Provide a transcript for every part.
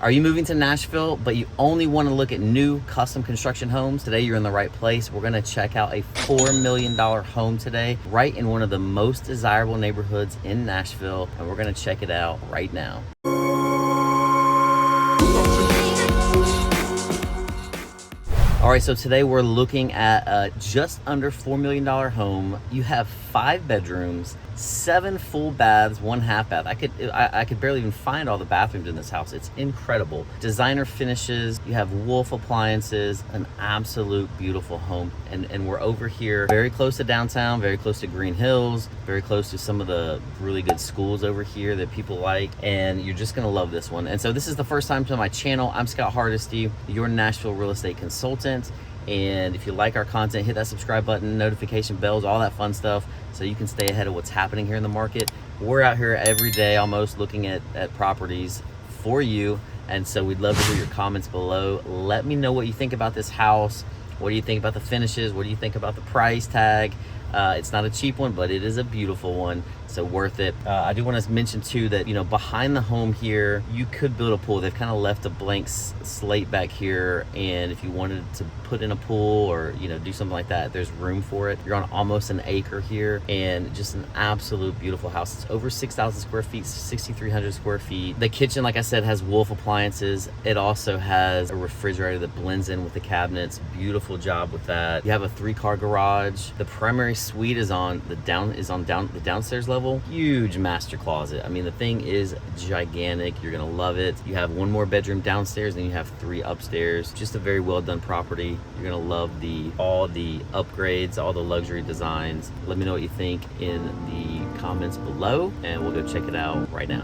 Are you moving to Nashville, but you only want to look at new custom construction homes? Today you're in the right place. We're going to check out a $4 million home today, right in one of the most desirable neighborhoods in Nashville, and we're going to check it out right now. All right, so today we're looking at a just under $4 million home. You have 5 bedrooms, 7 full baths, 1 half bath. I could barely even find all the bathrooms in this house. It's incredible. Designer finishes, you have Wolf appliances, an absolute beautiful home. And we're over here very close to downtown, very close to Green Hills, very close to some of the really good schools over here that people like. And you're just gonna love this one. And so this is the first time to my channel. I'm Scott Hardesty, your Nashville real estate consultant. And if you like our content, hit that subscribe button, notification bells, all that fun stuff, so you can stay ahead of what's happening here in the market. We're out here every day almost looking at properties for you, and so we'd love to hear your comments below. Let me know what you think about this house. What do you think about the finishes? What do you think about the price tag? It's not a cheap one, but it is a beautiful one, so worth it. I do want to mention too that, you know, behind the home here, you could build a pool. They've kind of left a blank slate back here, and if you wanted to put in a pool or, you know, do something like that, there's room for it. You're on almost an acre here, and just an absolute beautiful house. It's over 6,000 square feet, 6,300 square feet. The kitchen, like I said, has Wolf appliances. It also has a refrigerator that blends in with the cabinets. Beautiful job with that. You have a 3-car garage. The primary suite is on the downstairs level. Huge master closet. I mean, the thing is gigantic. You're gonna love it. You have 1 more bedroom downstairs, and you have 3 upstairs. Just a very well done property. You're gonna love all the upgrades, all the luxury designs. Let me know what you think in the comments below, and we'll go check it out right now.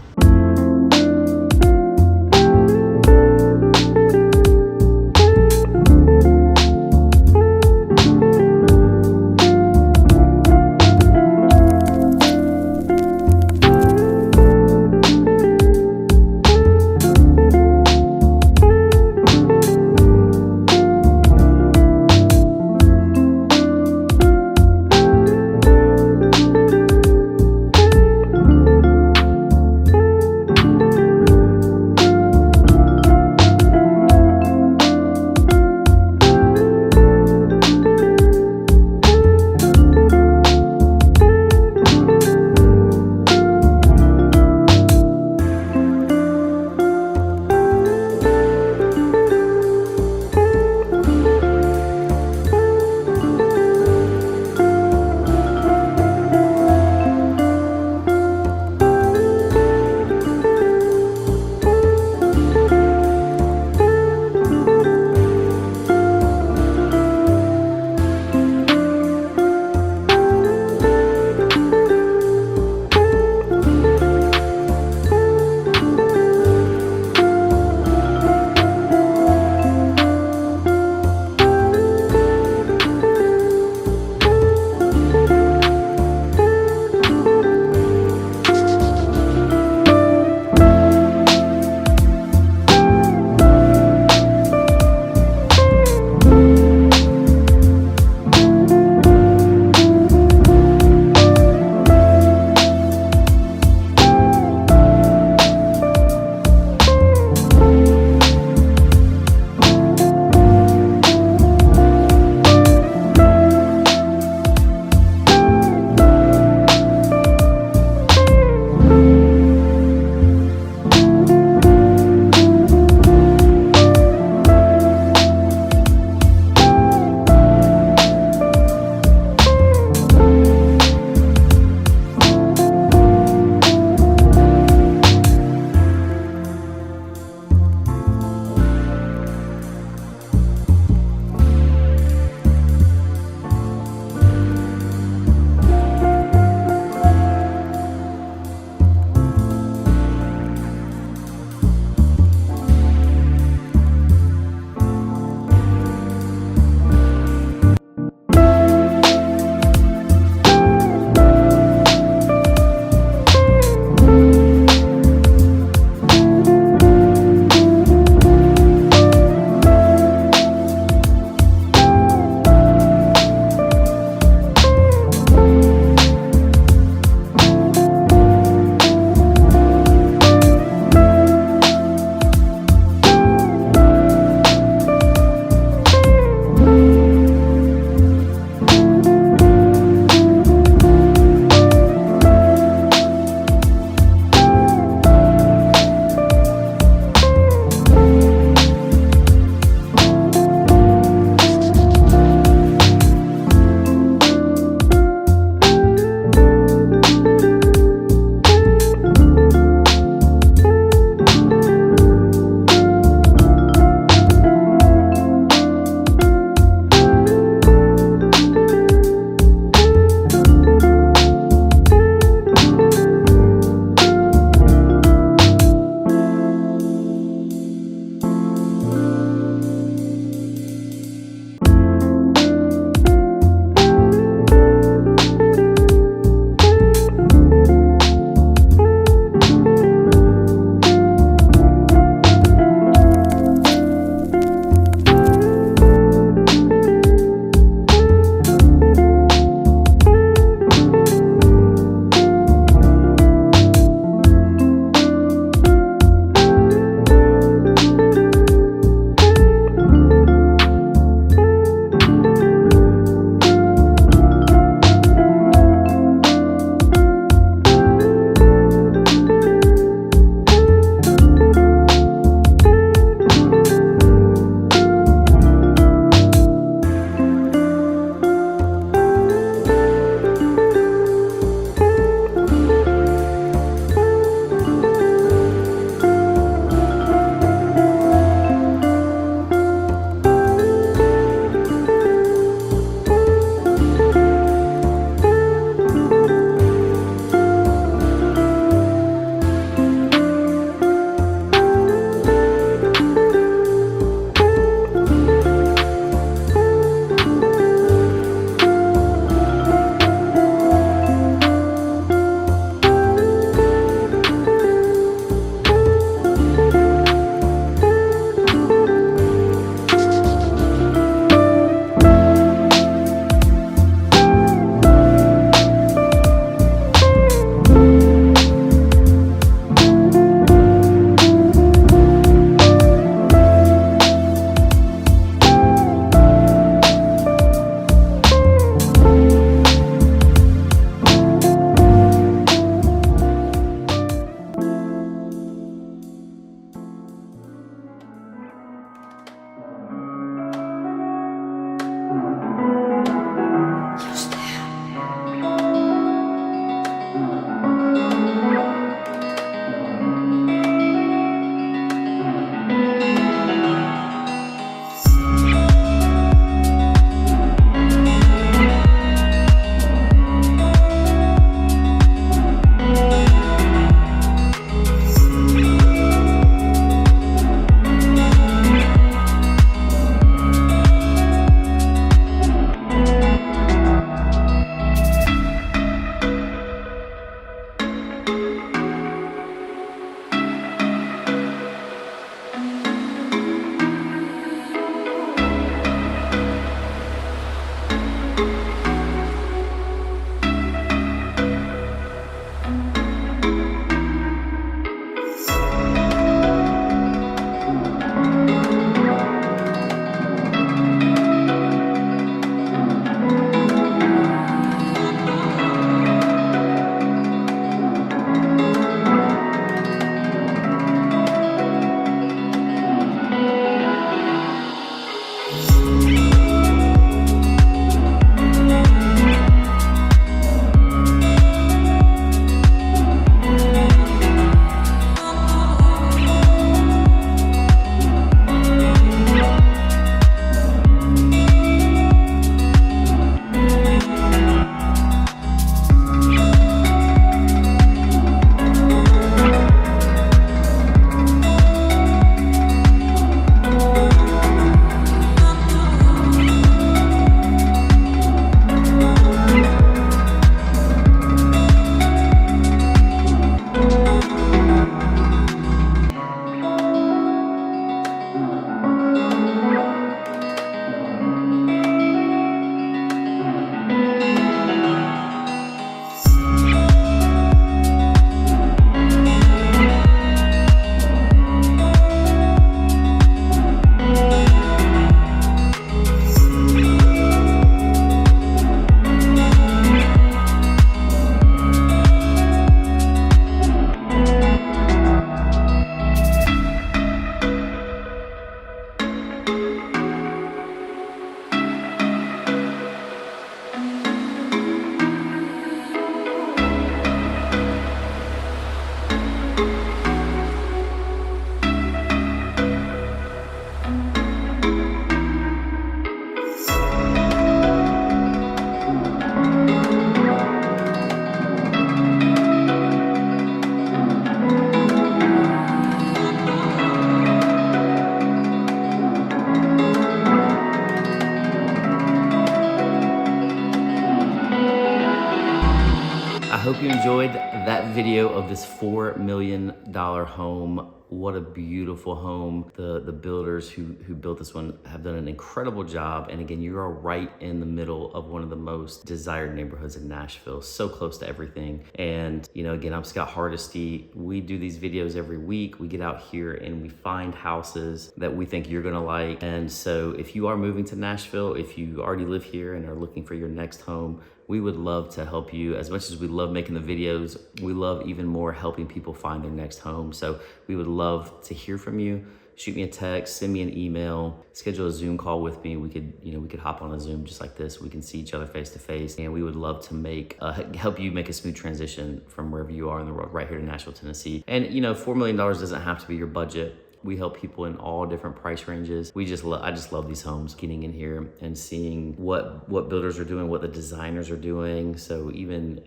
hope you enjoyed that video of this $4 million home. What a beautiful home. The builders who built this one have done an incredible job. And again, you are right in the middle of one of the most desired neighborhoods in Nashville, so close to everything. And you know, again, I'm Scott Hardesty. We do these videos every week. We get out here and we find houses that we think you're gonna like. And so if you are moving to Nashville, if you already live here and are looking for your next home, we would love to help you. As much as we love making the videos, we love even more helping people find their next home. So we would love to hear from you. Shoot me a text, send me an email, schedule a Zoom call with me. We could hop on a Zoom just like this. We can see each other face to face, and we would love to help you make a smooth transition from wherever you are in the world, right here to Nashville, Tennessee. And you know, $4 million doesn't have to be your budget. We help people in all different price ranges. I just love these homes, getting in here and seeing what builders are doing, what the designers are doing. So even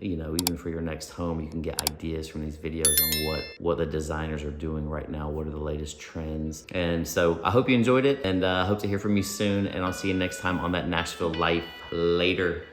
for your next home, you can get ideas from these videos on what the designers are doing right now. What are the latest trends? And so I hope you enjoyed it, and I hope to hear from you soon. And I'll see you next time on That Nashville Life. Later.